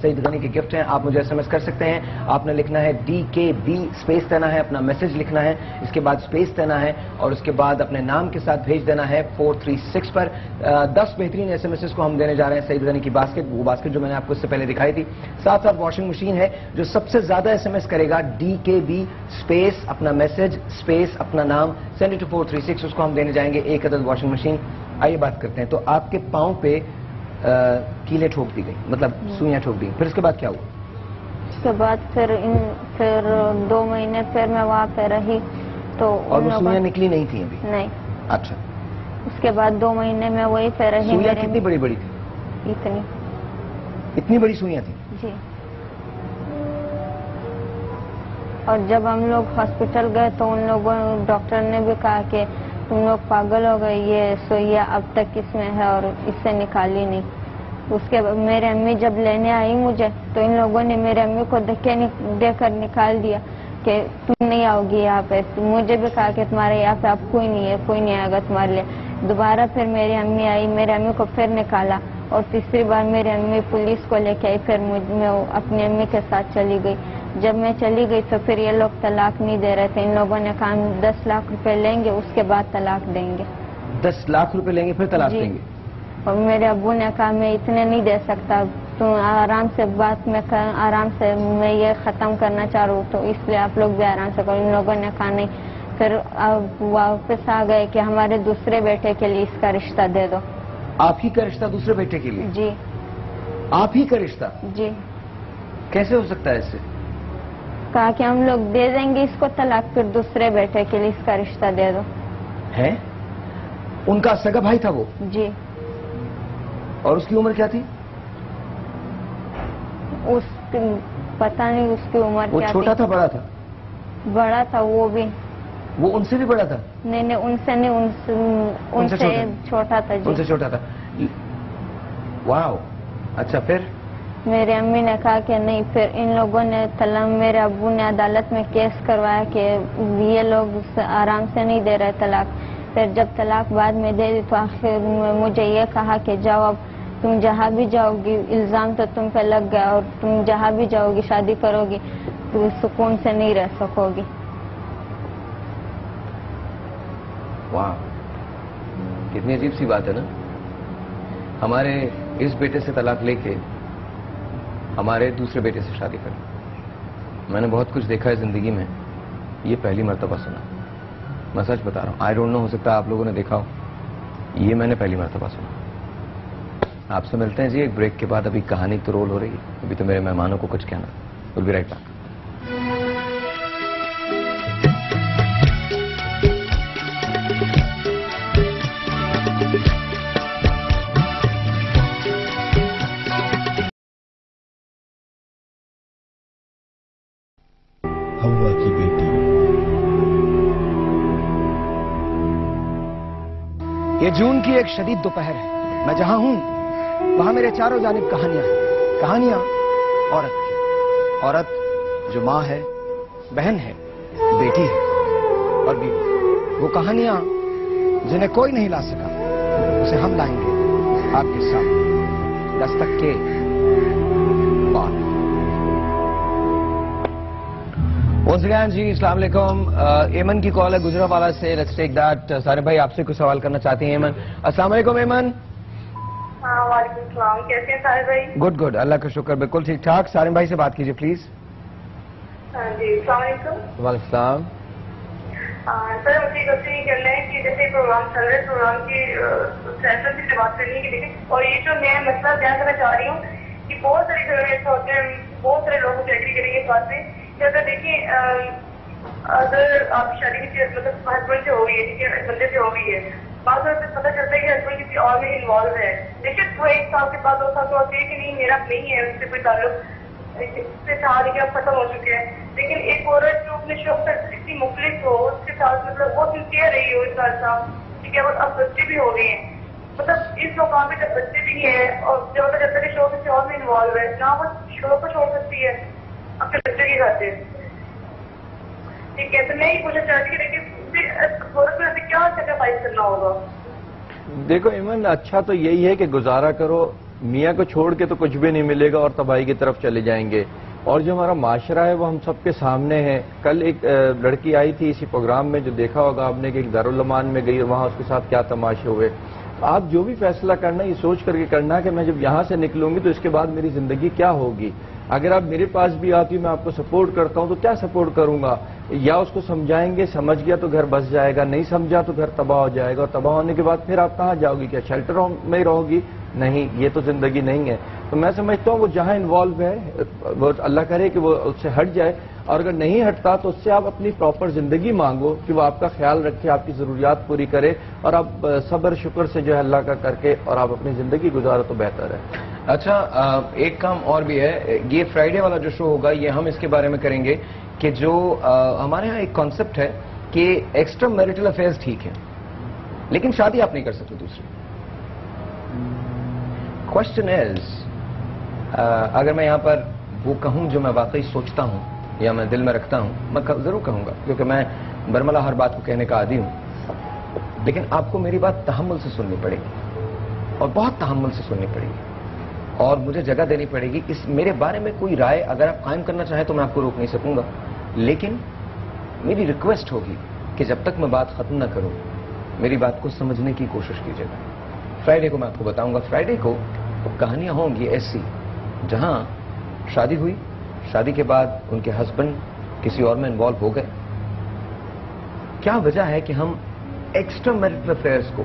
سعید غنی کے گفٹ ہیں. آپ مجھے ایس ایم ایس کر سکتے ہیں. آپ نے لکھنا ہے DKB اسپیس دینا ہے, اپنا میسج لکھنا ہے, اس کے بعد اسپیس دینا ہے اور اس کے بعد اپنے نام کے ساتھ بھیج دینا ہے 436 پر. 10 بہترین ایس ایم ایس کو ہم دینے جا رہے ہیں سعید غنی کی باسکٹ, وہ باسکٹ جو میں نے آپ کو اس سے پہلے دکھائی تھی. ساتھ ساتھ واشنگ مشین ہے. جو سب سے زیادہ ایس ایم ایس کرے گا DKB اسپیس اپنا میسج اسپیس اپنا نام سینڈ ٹو 436, اس کو ہم دینے جائیں گے 1 عدد واشنگ مشین. آئیے بات کرتے ہیں. تو آپ کے پاؤں پہ کیلیں ٹھوک دی گئی, مطلب سوئیاں ٹھوک دی, پھر اس کے بعد کیا ہوا؟ اس کے بعد پھر 2 مہینے پھر میں وہاں پہ رہی تو اور وہ سوئیاں نکلی نہیں تھیں ابھی؟ نہیں. اچھا. اس کے بعد 2 مہینے میں وہی پہ رہی. سوئیاں کتنی بڑی بڑی تھی؟ اتنی بڑی سوئیاں تھیں؟ جی. اور جب ہم لوگ ہاسپٹل گئے تو ان لوگوں ڈاکٹر نے بھی کہا کہ تم لوگ پاگل ہو گئے, یہ سوئیاں اب تک اس میں ہے اور اس سے نکالی نہیں. اس کے بعد میرے امی جب لینے آئی مجھے تو ان لوگوں نے میرے امی کو دھکے دے کر نکال دیا کہ تم نہیں آؤ گی یہاں پہ. مجھے بھی کہا کہ تمہارے یہاں پہ اب کوئی نہیں ہے, کوئی نہیں آئے گا تمہارے لیے. دوبارہ پھر میری امی آئی, میرے امی کو پھر نکالا اور تیسری بار میری امی پولیس کو لے کے آئی. پھر میں اپنی امی کے ساتھ چلی گئی. جب میں چلی گئی تو پھر یہ لوگ طلاق نہیں دے رہے تھے. ان لوگوں نے کہا 10 لاکھ روپے لیں گے, اس کے بعد طلاق دیں گے. 10 لاکھ روپے لیں گے پھر طلاق دیں گے؟ اور میرے ابو نے کہا میں اتنے نہیں دے سکتا, تم آرام سے بات میں آرام سے میں یہ ختم کرنا چاہ رہا ہوں تو اس لیے آپ لوگ بھی آرام سے کرو. ان لوگوں نے کہا نہیں. پھر واپس آ گئے کہ ہمارے دوسرے بیٹے کے لیے اس کا رشتہ دے دو. آپ ہی کا رشتہ دوسرے بیٹے کے لیے؟ جی. آپ ہی کا رشتہ؟ جی. کیسے ہو سکتا ہے اس سے؟ کہا کہ ہم لوگ دے دیں گے اس کو طلاق, پھر دوسرے بیٹے کے لیے اس کا رشتہ دے دو. ہے؟ ان کا سگا بھائی تھا وہ؟ جی. اور اس کی عمر کیا تھی؟ پتہ نہیں اس کی عمر کیا تھی. وہ چھوٹا تھا بڑا تھا؟ بڑا تھا وہ بھی. وہ ان سے بھی بڑا تھا؟ نہیں ان سے نہیں, ان سے چھوٹا تھا. جی. ان سے چھوٹا تھا. واو. اچھا پھر؟ میری امی نے کہا کہ نہیں. پھر ان لوگوں نے میرے ابو نے عدالت میں کیس کروایا کہ یہ لوگ آرام سے نہیں دے رہے طلاق. پھر جب طلاق بعد میں دے دی تو آخر مجھے یہ کہا کہ جاؤ, اب تم جہاں بھی جاؤ گی الزام تو تم پہ لگ گیا اور تم جہاں بھی جاؤ گی شادی کرو گی تو سکون سے نہیں رہ سکو گی. واہ, کتنی عجیب سی بات ہے نا. ہمارے اس بیٹے سے طلاق لے کے ہمارے دوسرے بیٹے سے شادی کر. میں نے بہت کچھ دیکھا ہے زندگی میں, یہ پہلی مرتبہ سنا. میں سچ بتا رہا ہوں, آئی ڈونٹ نو, ہو سکتا ہے آپ لوگوں نے دیکھا ہو, یہ میں نے پہلی مرتبہ سنا. آپ سے ملتے ہیں جی ایک بریک کے بعد. ابھی کہانی تو رول ہو رہی ہے, ابھی تو میرے مہمانوں کو کچھ کہنا. Will be right back. ہوا کی بیٹی. یہ جون کی ایک شدید دوپہر ہے. میں جہاں ہوں وہاں میرے چاروں جانب کہانیاں ہیں. کہانیاں عورت کی. عورت جو ماں ہے, بہن ہے, بیٹی ہے اور بیوی. وہ کہانیاں جنہیں کوئی نہیں لا سکا, اسے ہم لائیں گے آپ کے ساتھ دستک کے بعد. ونس اگین جی, السلام علیکم. ایمن کی کال ہے گجرانوالہ سے. Let's take that. سارے بھائی آپ سے کچھ سوال کرنا چاہتے ہیں. ایمن, السلام علیکم. ایمن. ہاں وعلیکم السلام, کیسے ہیں سارے بھائی؟ گڈ گڈ, اللہ کا شکر, بالکل ٹھیک ٹھاک. سارم بھائی سے بات کیجیے پلیز. ہاں جی, السلام علیکم. وعلیکم السلام. سر مجھے ایک یہ کرنا ہے کہ جیسے پروگرام چل رہا ہے, پروگرام کی سیشن سے بات کرنی ہے کہ دیکھیں, اور یہ جو میں مسئلہ بیان کرنا چاہ رہی ہوں کہ بہت سارے گھروں میں ایسا ہوتا ہے, بہت سارے لوگ ایگری کریں گے اس بات سے کہ اگر دیکھیں اگر آپ کی شادی کسی مطلب ہسبینڈ سے ہو گئی ہے, ٹھیک ہے, بندے سے ہو گئی ہے, بعض وقت پتہ چلتا ہے کہ ہسبینڈ کسی اور میں انوالو ہے. دیکھیے وہ 1 سال کے بعد 2 سال کے بعد کہ نہیں میرا نہیں ہے اس سے کوئی تعلق, اس سے چاہ کہ اب ختم ہو چکے ہیں. لیکن ایک عورت جو اپنے شوق سے اتنی مخلص ہو, اس کے ساتھ مطلب بہت سنسیئر رہی ہو اس کا ساتھ, ٹھیک ہے, اور اب بچے بھی ہو گئے ہیں, مطلب اس مقام پہ جب بچے بھی ہیں اور جب پتہ چلتا ہے کہ شوق کسی اور میں انوالو ہے, نہ وہ شوق کو چھوڑ سکتی ہے اپنے بچے کے خاطر. ٹھیک ہے, تو میں یہ پوچھنا چاہتی ہوں کہ عورت کو کیا سیکریفائز کرنا ہوگا؟ دیکھو ایمن، اچھا تو یہی ہے کہ گزارا کرو، میاں کو چھوڑ کے تو کچھ بھی نہیں ملے گا اور تباہی کی طرف چلے جائیں گے. اور جو ہمارا معاشرہ ہے وہ ہم سب کے سامنے ہے. کل ایک لڑکی آئی تھی اسی پروگرام میں، جو دیکھا ہوگا آپ نے، کہ ایک دارالعلومان میں گئی اور وہاں اس کے ساتھ کیا تماشے ہوئے. آپ جو بھی فیصلہ کرنا یہ سوچ کر کے کرنا کہ میں جب یہاں سے نکلوں گی تو اس کے بعد میری زندگی کیا ہوگی. اگر آپ میرے پاس بھی آتی میں آپ کو سپورٹ کرتا ہوں تو کیا سپورٹ کروں گا؟ یا اس کو سمجھائیں گے، سمجھ گیا تو گھر بس جائے گا، نہیں سمجھا تو گھر تباہ ہو جائے گا، اور تباہ ہونے کے بعد پھر آپ کہاں جاؤ گی؟ کیا شیلٹر میں ہی رہو گی؟ نہیں، یہ تو زندگی نہیں ہے. تو میں سمجھتا ہوں وہ جہاں انوالو ہے وہ اللہ کرے کہ وہ اس سے ہٹ جائے، اور اگر نہیں ہٹتا تو اس سے آپ اپنی پراپر زندگی مانگو کہ وہ آپ کا خیال رکھے، آپ کی ضروریات پوری کرے، اور آپ صبر شکر سے جو ہے اللہ کا کر کے اور آپ اپنی زندگی گزارو تو بہتر ہے. اچھا، ایک کام اور بھی ہے، یہ فرائیڈے والا جو شو ہوگا یہ ہم اس کے بارے میں کریں گے کہ جو ہمارے ہاں ایک کانسیپٹ ہے کہ ایکسٹرا میرٹل افیئرز ٹھیک ہیں لیکن شادی آپ نہیں کر سکتے دوسری. کوشچن از، اگر میں یہاں پر وہ کہوں جو میں واقعی سوچتا ہوں یا میں دل میں رکھتا ہوں، میں ضرور کہوں گا کیونکہ میں برملا ہر بات کو کہنے کا عادی ہوں، لیکن آپ کو میری بات تحمل سے سننی پڑے گی، اور بہت تحمل سے سننی پڑے گی، اور مجھے جگہ دینی پڑے گی. اس میرے بارے میں کوئی رائے اگر آپ قائم کرنا چاہیں تو میں آپ کو روک نہیں سکوں گا، لیکن میری ریکویسٹ ہوگی کہ جب تک میں بات ختم نہ کروں میری بات کو سمجھنے کی کوشش کیجیے گا. فرائیڈے کو میں آپ کو بتاؤں گا. فرائیڈے کو کہانیاں ہوں گی ایسی جہاں شادی ہوئی، شادی کے بعد ان کے ہسبینڈ کسی اور میں انوالو ہو گئے. کیا وجہ ہے کہ ہم ایکسٹرا میرٹل افیئرز کو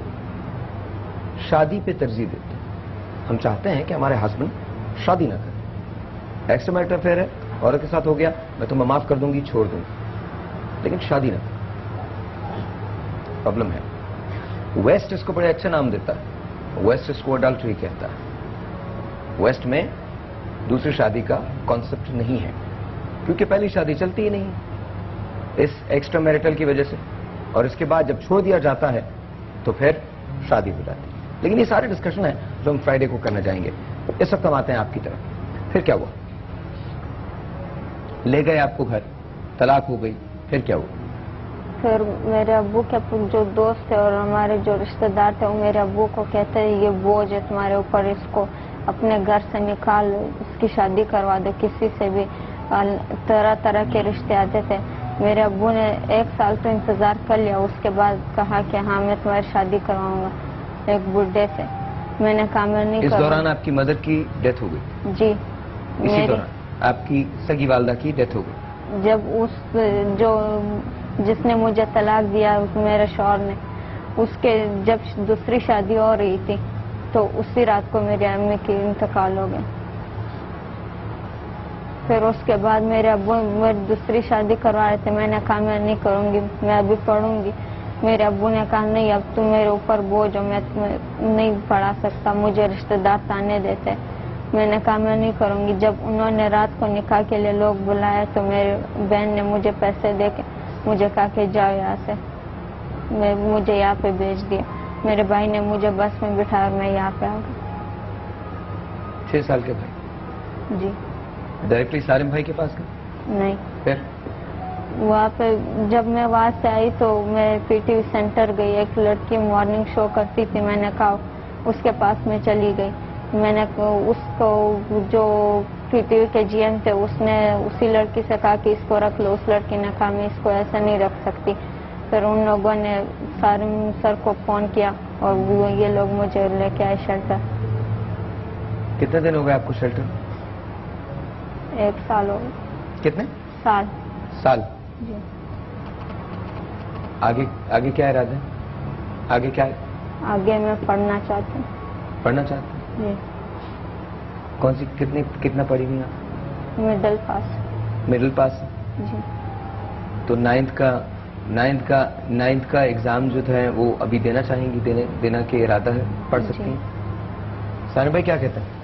شادی پہ ترجیح دیتے ہیں؟ ہم چاہتے ہیں کہ ہمارے ہسبینڈ شادی نہ کریں. ایکسٹرا میرٹل افیئر ہے، عورت کے ساتھ ہو گیا، میں تمہیں معاف کر دوں گی، چھوڑ دوں گی، لیکن شادی نہ کریں. پرابلم ہے. ویسٹ اس کو بڑے اچھا نام دیتا ہے، ویسٹ اس کو اڈلٹری کہتا ہے. ویسٹ میں دوسری شادی کا کانسیپٹ نہیں ہے کیونکہ پہلی شادی چلتی ہی نہیں اس ایکسٹرا میرٹل کی وجہ سے، اور اس کے بعد جب چھوڑ دیا جاتا ہے تو پھر شادی ہو جاتی ہے. لیکن یہ سارے ڈسکشن ہیں جو ہم فرائیڈے کو کرنا چاہیں گے. اس وقت ہم آتے ہیں آپ کی طرف. پھر کیا ہوا؟ لے گئے آپ کو گھر، طلاق ہو گئی، پھر کیا ہوا؟ پھر میرے ابو کے جو دوست تھے اور ہمارے جو رشتہ دار تھے وہ میرے ابو کو کہتے ہیں یہ بوجھ ہے تمہارے اوپر، اس کو اپنے گھر سے نکال، اس کی شادی کروا دو کسی سے بھی. طرح طرح کے رشتے آتے تھے. میرے ابو نے 1 سال تو انتظار کر لیا، اس کے بعد کہا کہ ہاں میں تمہاری شادی کرواؤں گا ایک بڈھے سے. میں نے کہا میں نہیں اس دوران آپ کی مدر کی ڈیتھ ہو گئی؟ جی، اسی دوران آپ کی سگی والدہ کی ڈیتھ ہو گئی؟ جب جس نے مجھے طلاق دیا میرے شوہر نے، اس کے جب دوسری شادی ہو رہی تھی تو اسی رات کو میری امی کی انتقال ہو گئی. پھر اس کے بعد میرے ابو میری دوسری شادی کروا رہے تھے. میں نے کہا میں نہیں کروں گی، میں ابھی پڑھوں گی. میرے ابو نے کہا نہیں، اب تم میرے اوپر بوجھ ہو، میں تمہیں نہیں پڑھا سکتا، مجھے رشتہ دار تانے دیتے. میں نے کہا میں نہیں کروں گی. جب انہوں نے رات کو نکاح کے لیے لوگ بلائے تو میری بہن نے مجھے پیسے دے کے مجھے کہا کہ جاؤ یہاں سے، مجھے یہاں پہ بھیج دیا. میرے بھائی نے مجھے بس میں بٹھایا اور میں یہاں پہ آ گئی. 6 سال کے بھائی؟ جی. ڈائریکٹلی سالم بھائی کے پاس گئے؟ نہیں، پھر وہاں پہ جب میں وہاں سے آئی تو میں پی ٹی وی سینٹر گئی. ایک لڑکی مارننگ شو کرتی تھی، میں نے کہا اس کے پاس میں چلی گئی. میں نے اس کو جو پی ٹی وی کے جی ایم تھے اس نے اسی لڑکی سے کہا کہ اس کو رکھ لو. اس لڑکی نے کہا میں اس کو ایسا نہیں رکھ سکتی. پھر ان لوگوں نے سارم سر کو فون کیا اور یہ لوگ مجھے لے کے آئے شیلٹر. کتنے دن ہو گئے آپ کو شیلٹر؟ 1 سال ہو گئے. کتنے سال؟ جی. آگے کیا ارادہ ہے؟ آگے کیا ہے؟ آگے میں پڑھنا چاہتی ہوں. پڑھنا چاہتے ہیں؟ جی. کون سی کتنا پڑھی ہوئی آپ؟ مڈل پاس. مڈل پاس؟ جی. تو 9th کا ایگزام جو ہے وہ ابھی دینا چاہیں گی؟ دینا کے ارادہ ہے؟ پڑھ سکتی ہیں؟ ثانیہ بھائی کیا کہتے ہیں؟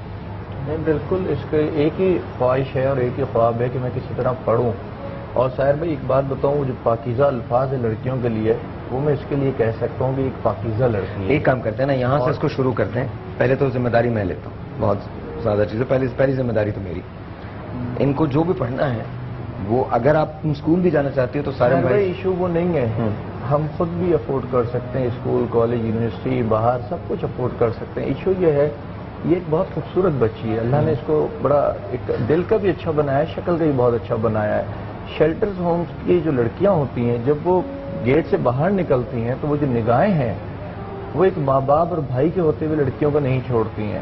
نہیں، بالکل اس کے ایک ہی خواہش ہے اور ایک ہی خواب ہے کہ میں کسی طرح پڑھوں. اور ساحر بھائی ایک بات بتاؤں، وہ جو پاکیزہ الفاظ ہے لڑکیوں کے لیے وہ میں اس کے لیے کہہ سکتا ہوں کہ ایک پاکیزہ لڑکی ہے. ایک کام کرتے ہیں نا، یہاں سے اس کو شروع کرتے ہیں. پہلے تو ذمہ داری میں لیتا ہوں، بہت زیادہ چیزیں. پہلی ذمہ داری تو میری. ان کو جو بھی پڑھنا ہے وہ اگر آپ اسکول بھی جانا چاہتے ہو تو سارے بھائی ایشو وہ نہیں ہے. ہم خود بھی افورڈ کر سکتے ہیں، اسکول کالج یونیورسٹی باہر سب کچھ افورڈ کر سکتے ہیں. ایشو یہ ہے یہ ایک بہت خوبصورت بچی ہے، اللہ نے اس کو بڑا ایک دل کا بھی اچھا بنایا ہے، شکل کا بھی بہت اچھا بنایا ہے. شیلٹرز ہومز کی جو لڑکیاں ہوتی ہیں جب وہ گیٹ سے باہر نکلتی ہیں تو وہ جو نگاہیں ہیں وہ ایک ماں باپ اور بھائی کے ہوتے ہوئے لڑکیوں کو نہیں چھوڑتی ہیں.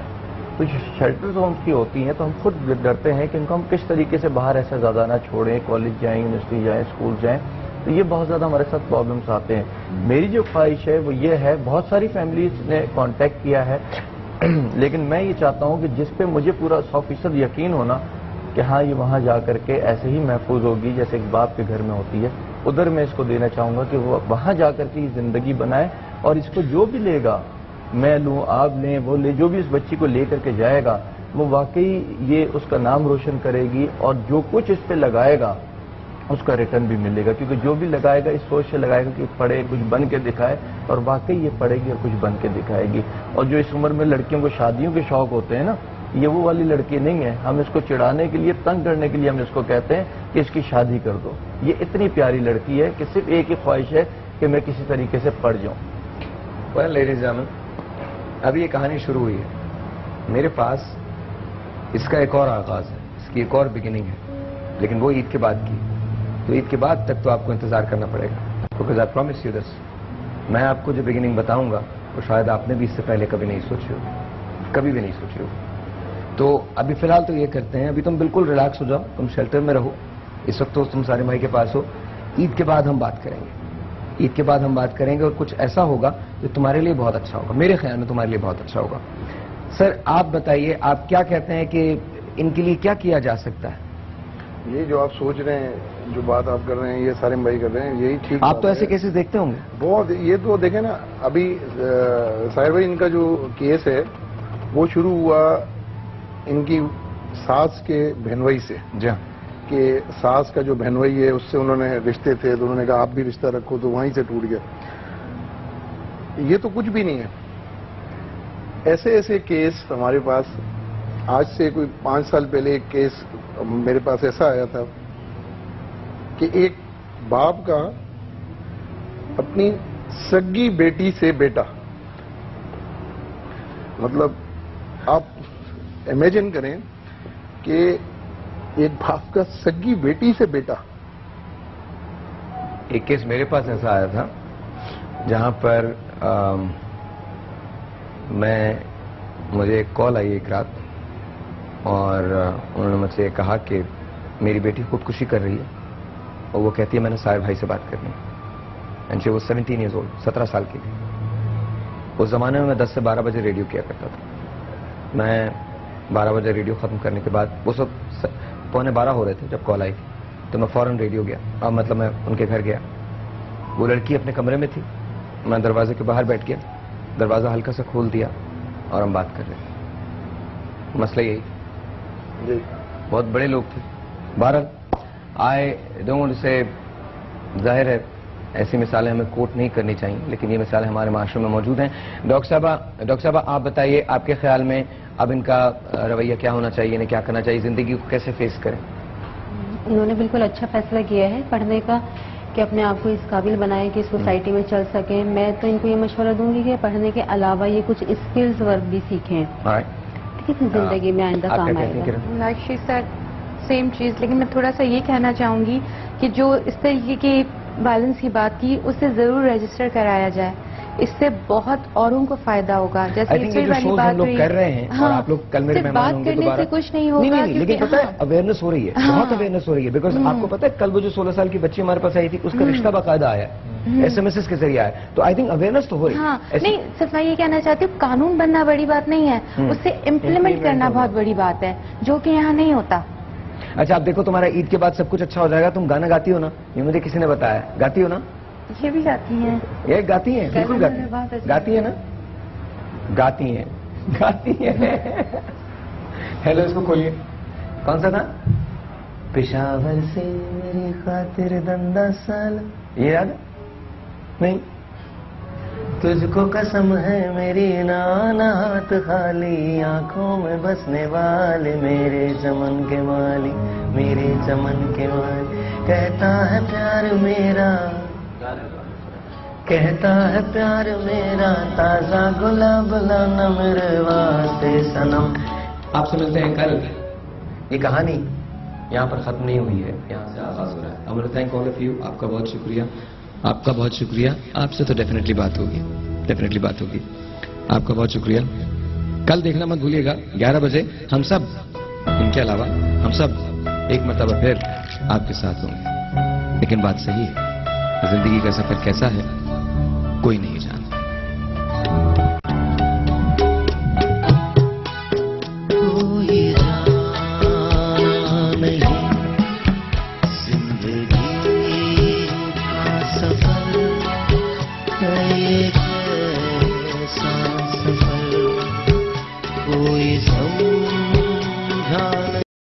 تو جو شیلٹرز ہومز کی ہوتی ہیں تو ہم خود ڈرتے ہیں کہ ان کو ہم کس طریقے سے باہر ایسا زیادہ نہ چھوڑیں، کالج جائیں، یونیورسٹی جائیں، اسکول جائیں. تو یہ بہت زیادہ ہمارے ساتھ پرابلمس آتے ہیں. میری جو خواہش ہے وہ یہ ہے، بہت ساری فیملیز نے کانٹیکٹ کیا ہے لیکن میں یہ چاہتا ہوں کہ جس پہ مجھے پورا 100% یقین ہونا کہ ہاں یہ وہاں جا کر کے ایسے ہی محفوظ ہوگی جیسے ایک باپ کے گھر میں ہوتی ہے، ادھر میں اس کو دینا چاہوں گا کہ وہ وہاں جا کر کے یہ زندگی بنائے. اور اس کو جو بھی لے گا، میں لوں آپ لیں وہ لے، جو بھی اس بچی کو لے کر کے جائے گا وہ واقعی یہ اس کا نام روشن کرے گی اور جو کچھ اس پہ لگائے گا اس کا ریٹرن بھی ملے گا. کیونکہ جو بھی لگائے گا اس سوچ سے لگائے گا کہ پڑھے، کچھ بن کے دکھائے، اور واقعی یہ پڑھے گی اور کچھ بن کے دکھائے گی. اور جو اس عمر میں لڑکیوں کو شادیوں کے شوق ہوتے ہیں نا، یہ وہ والی لڑکی نہیں ہے. ہم اس کو چڑھانے کے لیے، تنگ کرنے کے لیے ہم اس کو کہتے ہیں کہ اس کی شادی کر دو. یہ اتنی پیاری لڑکی ہے کہ صرف ایک ہی خواہش ہے کہ میں کسی طریقے سے پڑھ جاؤں. Well, ladies and gentlemen, ابھی یہ کہانی شروع ہوئی ہے. میرے پاس اس کا ایک اور آغاز ہے، اس کی ایک اور بگننگ ہے، لیکن وہ عید کے بعد کی. تو عید کے بعد تک تو آپ کو انتظار کرنا پڑے گا. Because I promise you this. میں آپ کو جو بگننگ بتاؤں گا وہ شاید آپ نے بھی اس سے پہلے کبھی نہیں سوچی ہو، کبھی بھی نہیں سوچی ہو. تو ابھی فی الحال تو یہ کرتے ہیں، ابھی تم بالکل ریلیکس ہو جاؤ، تم شیلٹر میں رہو اس وقت، تو تم سارے بھائی کے پاس ہو. عید کے بعد ہم بات کریں گے، عید کے بعد ہم بات کریں گے اور کچھ ایسا ہوگا جو تمہارے لیے بہت اچھا ہوگا، میرے خیال میں تمہارے لیے بہت اچھا ہوگا. سر آپ بتائیے، آپ کیا کہتے ہیں کہ ان کے لیے کیا کیا جا سکتا ہے؟ یہ جو آپ سوچ رہے ہیں، جو بات آپ کر رہے ہیں، یہ سارے بھائی کر رہے ہیں، یہی ٹھیک. آپ تو ایسے کیسز دیکھتے ہوں گے بہت. یہ تو دیکھیں نا، ابھی ساحر بھائی ان کا جو کیس ہے وہ شروع ہوا ان کی ساس کے بہنوئی سے. جی ہاں. کہ ساس کا جو بہنوئی ہے اس سے انہوں نے رشتے تھے تو انہوں نے کہا آپ بھی رشتہ رکھو، تو وہیں سے ٹوٹ گیا. یہ تو کچھ بھی نہیں ہے. ایسے ایسے کیس ہمارے پاس، آج سے کوئی 5 سال پہلے ایک کیس میرے پاس ایسا آیا تھا کہ ایک باپ کا اپنی سگی بیٹی سے بیٹا، مطلب آپ امیجن کریں کہ ایک باپ کا سگی بیٹی سے بیٹا. ایک کیس میرے پاس ایسا آیا تھا جہاں پر مجھے ایک کال آئی ایک رات اور انہوں نے مجھ سے کہا کہ میری بیٹی خودکشی کر رہی ہے اور وہ کہتی ہے میں نے ساحر بھائی سے بات کرنی ہے. And she was 17 years old, 17 سال کی تھی. اس زمانے میں 10 سے 12 بجے ریڈیو کیا کرتا تھا. میں 12 بجے ریڈیو ختم کرنے کے بعد، اس وقت 11:15 ہو رہے تھے جب کال آئی تھی، تو میں فوراً ریڈیو گیا، اور مطلب میں ان کے گھر گیا. وہ لڑکی اپنے کمرے میں تھی، میں دروازے کے باہر بیٹھ گیا، دروازہ ہلکا سا کھول دیا اور ہم بات کر رہے تھے. مسئلہ یہی جی. بہت بڑے لوگ تھے. بہرحال آئے ڈونٹ سے، ظاہر ہے ایسی مثالیں ہمیں کوٹ نہیں کرنی چاہیے، لیکن یہ مثالیں ہمارے معاشرے میں موجود ہیں. ڈاکٹر صاحبہ آپ بتائیے، آپ کے خیال میں اب ان کا رویہ کیا ہونا چاہیے، انہیں کیا کرنا چاہیے، زندگی کو کیسے فیس کریں؟ انہوں نے بالکل اچھا فیصلہ کیا ہے پڑھنے کا، کہ اپنے آپ کو اس قابل بنائے کہ سوسائٹی میں چل سکیں. میں تو ان کو یہ مشورہ دوں گی کہ پڑھنے کے علاوہ یہ کچھ اسکلز ورک بھی سیکھیں، ٹھیک ہے، زندگی میں آئندہ کام آئے گا. لائک شی سیڈ سیم چیز. لیکن میں تھوڑا سا یہ کہنا چاہوں گی کہ جو اس طریقے کی وائلنس کی بات کی اسے ضرور رجسٹر کرایا جائے، اس سے بہت اوروں کو فائدہ ہوگا. جیسے ہم لوگ کر رہے ہیں اور آپ لوگ کل میرے مہمان ہوں گے دوبارہ. بات کرنے سے کچھ نہیں ہوگا، لیکن پتہ ہے اویئرنیس ہو رہی ہے، بہت اویئرنیس ہو رہی ہے. بیکاز آپ کو پتہ ہے کل وہ جو 16 سال کی بچی ہمارے پاس آئی تھی، اس کا رشتہ باقاعدہ آیا ہے، SMS کے ذریعے آیا. تو آئی تھنک اویئرنیس تو ہو رہی ہے. نہیں صرف میں یہ کہنا چاہتی ہوں، قانون بننا بڑی بات نہیں ہے، اسے امپلیمنٹ کرنا بہت بڑی بات ہے، جو کہ یہاں نہیں ہوتا. اچھا آپ دیکھو، تمہارا عید کے بعد سب کچھ اچھا ہو جائے گا. تم گانا گاتی ہو نا؟ یہ مجھے کسی نے بتایا. گاتی ہو نا؟ یہ بھی گاتی ہیں. یہ گاتی ہیں، بالکل گاتی ہیں نا؟ گاتی ہیں. ہیلو، اس کو کھولیے. کون سا تھا؟ پشاور سے میری خاطر دندا سال، یہ یاد نہیں؟ تجھ کو قسم ہے میری نانا ہاتھ خالی، آنکھوں میں بسنے والے میرے چمن کے والی، میرے چمن کے والی، کہتا ہے پیار میرا. کہتا ہے پیار میرا تازہ گلاب لانا میرے واسطے صنم. آپ سے ملتے ہیں کل. یہ کہانی یہاں پر ختم نہیں ہوئی ہے, یہاں سے آغاز ہو رہا ہے. I want to thank all of you. آپ کا بہت شکریہ, آپ کا بہت شکریہ. آپ سے تو ڈیفینیٹلی بات ہوگی, ڈیفینیٹلی بات ہوگی. آپ کا بہت شکریہ. کل دیکھنا مت بھولیے گا 11 بجے. ہم سب, ان کے علاوہ ہم سب ایک مرتبہ پھر آپ کے ساتھ ہوں گے. لیکن بات صحیح ہے, زندگی کا سفر کیسا ہے کوئی نہیں جانتا. کوئی جانا نہیں زندگی کا سفر